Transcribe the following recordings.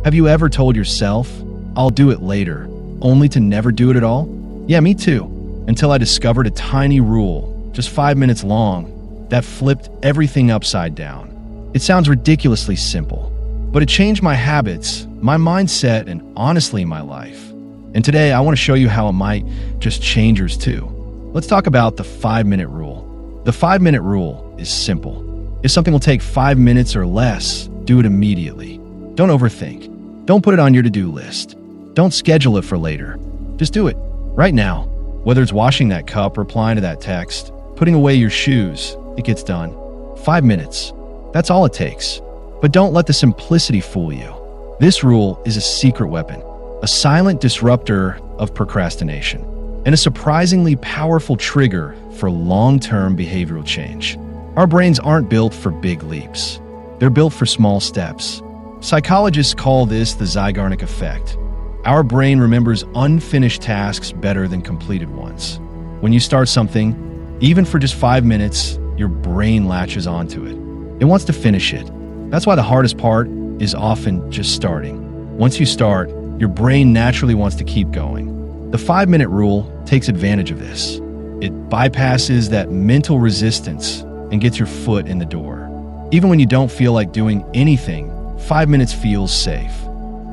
Have you ever told yourself, "I'll do it later," only to never do it at all? Yeah, me too. Until I discovered a tiny rule, just 5 minutes long, that flipped everything upside down. It sounds ridiculously simple, but it changed my habits, my mindset, and honestly, my life. And today, I want to show you how it might just change yours too. Let's talk about the 5-minute rule. The 5-minute rule is simple. If something will take 5 minutes or less, do it immediately. Don't overthink. Don't put it on your to-do list. Don't schedule it for later. Just do it right now. Whether it's washing that cup, replying to that text, putting away your shoes, it gets done. 5 minutes. That's all it takes. But don't let the simplicity fool you. This rule is a secret weapon, a silent disruptor of procrastination, and a surprisingly powerful trigger for long-term behavioral change. Our brains aren't built for big leaps. They're built for small steps. Psychologists call this the Zeigarnik effect. Our brain remembers unfinished tasks better than completed ones. When you start something, even for just 5 minutes, your brain latches onto it. It wants to finish it. That's why the hardest part is often just starting. Once you start, your brain naturally wants to keep going. The 5-minute rule takes advantage of this. It bypasses that mental resistance and gets your foot in the door. Even when you don't feel like doing anything, 5 minutes feels safe.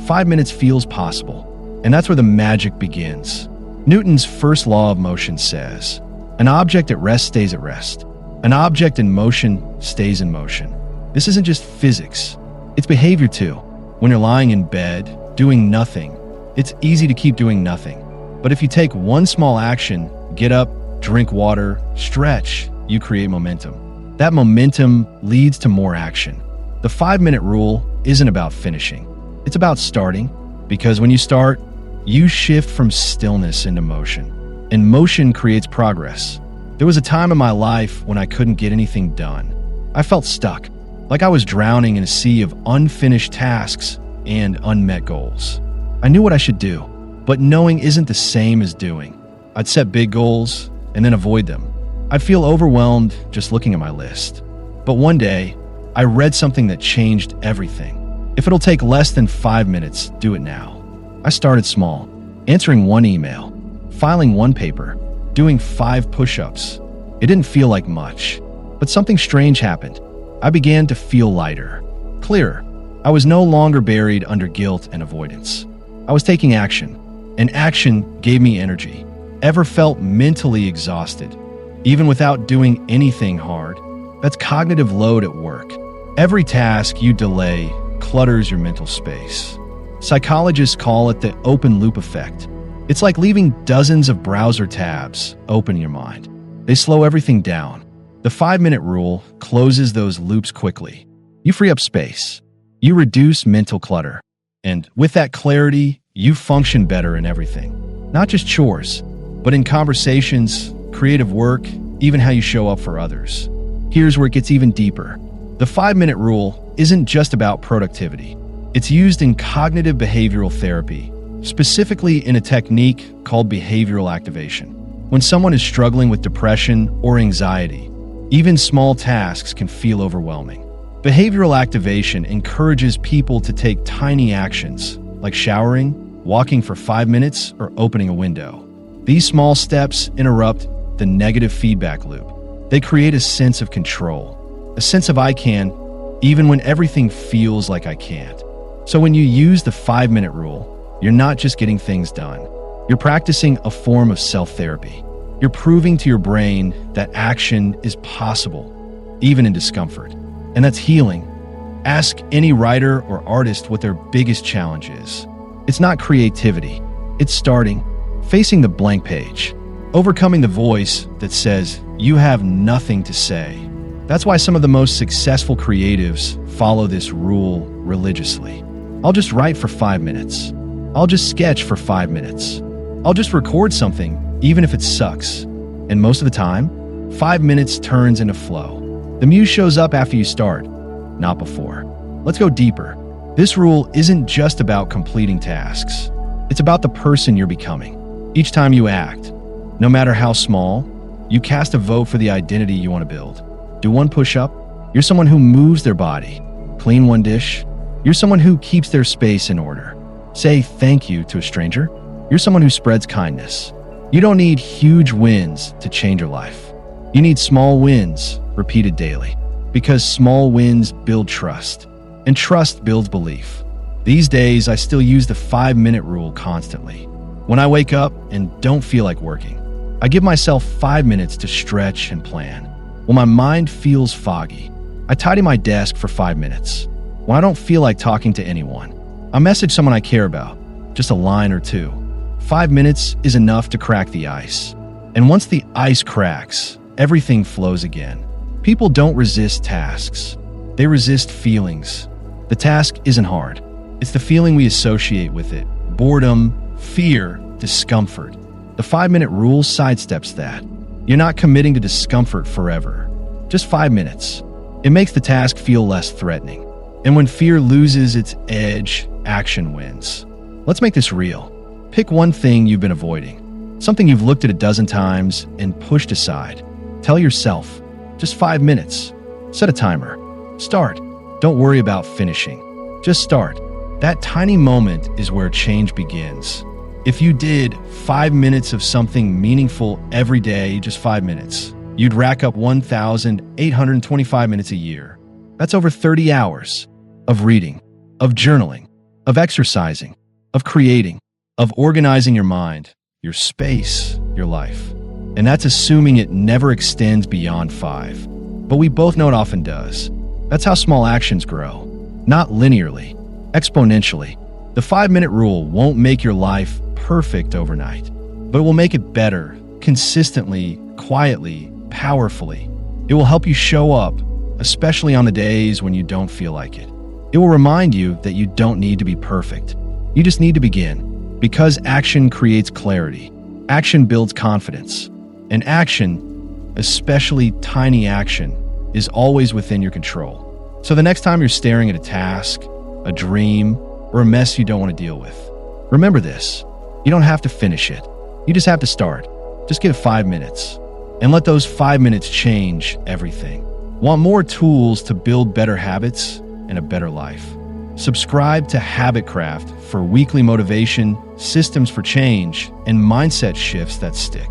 5 minutes feels possible. And that's where the magic begins. Newton's first law of motion says, an object at rest stays at rest. An object in motion stays in motion. This isn't just physics. It's behavior too. When you're lying in bed, doing nothing, it's easy to keep doing nothing. But if you take one small action, get up, drink water, stretch, you create momentum. That momentum leads to more action. The 5-minute rule isn't about finishing. It's about starting, because when you start, you shift from stillness into motion. And motion creates progress. There was a time in my life when I couldn't get anything done. I felt stuck, like I was drowning in a sea of unfinished tasks and unmet goals. I knew what I should do, but knowing isn't the same as doing. I'd set big goals and then avoid them. I'd feel overwhelmed just looking at my list. But one day, I read something that changed everything. If it'll take less than 5 minutes, do it now. I started small, answering one email, filing one paper, doing 5 push-ups. It didn't feel like much, but something strange happened. I began to feel lighter, clearer. I was no longer buried under guilt and avoidance. I was taking action, and action gave me energy. Ever felt mentally exhausted, even without doing anything hard? That's cognitive load at work. Every task you delay clutters your mental space. Psychologists call it the open loop effect. It's like leaving dozens of browser tabs open in your mind. They slow everything down. The 5-minute rule closes those loops quickly. You free up space. You reduce mental clutter. And with that clarity, you function better in everything. Not just chores, but in conversations, creative work, even how you show up for others. Here's where it gets even deeper. The 5-minute rule isn't just about productivity. It's used in cognitive behavioral therapy, specifically in a technique called behavioral activation. When someone is struggling with depression or anxiety, even small tasks can feel overwhelming. Behavioral activation encourages people to take tiny actions, like showering, walking for 5 minutes, or opening a window. These small steps interrupt the negative feedback loop. They create a sense of control, a sense of I can, even when everything feels like I can't. So when you use the 5-minute rule, you're not just getting things done. You're practicing a form of self-therapy. You're proving to your brain that action is possible, even in discomfort. And that's healing. Ask any writer or artist what their biggest challenge is. It's not creativity. It's starting, facing the blank page, overcoming the voice that says you have nothing to say. That's why some of the most successful creatives follow this rule religiously. I'll just write for 5 minutes. I'll just sketch for 5 minutes. I'll just record something, even if it sucks. And most of the time, 5 minutes turns into flow. The muse shows up after you start, not before. Let's go deeper. This rule isn't just about completing tasks. It's about the person you're becoming. Each time you act, no matter how small, you cast a vote for the identity you want to build. Do one push-up, you're someone who moves their body. Clean one dish, You're someone who keeps their space in order. Say thank you to a stranger. You're someone who spreads kindness. You don't need huge wins to change your life. You need small wins repeated daily, because small wins build trust, and trust builds belief. These days, I still use the 5-minute rule constantly. When I wake up and don't feel like working, I give myself 5 minutes to stretch and plan. When my mind feels foggy, I tidy my desk for 5 minutes. When I don't feel like talking to anyone, I message someone I care about, just a line or two. 5 minutes is enough to crack the ice. And once the ice cracks, everything flows again. People don't resist tasks. They resist feelings. The task isn't hard. It's the feeling we associate with it. Boredom, fear, discomfort. The 5-minute rule sidesteps that. You're not committing to discomfort forever. Just 5 minutes. It makes the task feel less threatening. And when fear loses its edge, action wins. Let's make this real. Pick one thing you've been avoiding, something you've looked at a dozen times and pushed aside. Tell yourself, just 5 minutes. Set a timer. Start. Don't worry about finishing. Just start. That tiny moment is where change begins. If you did 5 minutes of something meaningful every day, just 5 minutes, you'd rack up 1,825 minutes a year. That's over 30 hours of reading, of journaling, of exercising, of creating, of organizing your mind, your space, your life. And that's assuming it never extends beyond 5. But we both know it often does. That's how small actions grow. Not linearly, exponentially. The 5-minute rule won't make your life perfect overnight, but it will make it better, consistently, quietly, powerfully. It will help you show up, especially on the days when you don't feel like it. It will remind you that you don't need to be perfect. You just need to begin, because action creates clarity. Action builds confidence. And action, especially tiny action, is always within your control. So the next time you're staring at a task, a dream, or a mess you don't want to deal with, remember this. You don't have to finish it. You just have to start. Just give 5 minutes. And let those 5 minutes change everything. Want more tools to build better habits and a better life? Subscribe to Habitcraft for weekly motivation, systems for change, and mindset shifts that stick.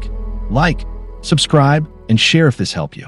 Like, subscribe, and share if this helped you.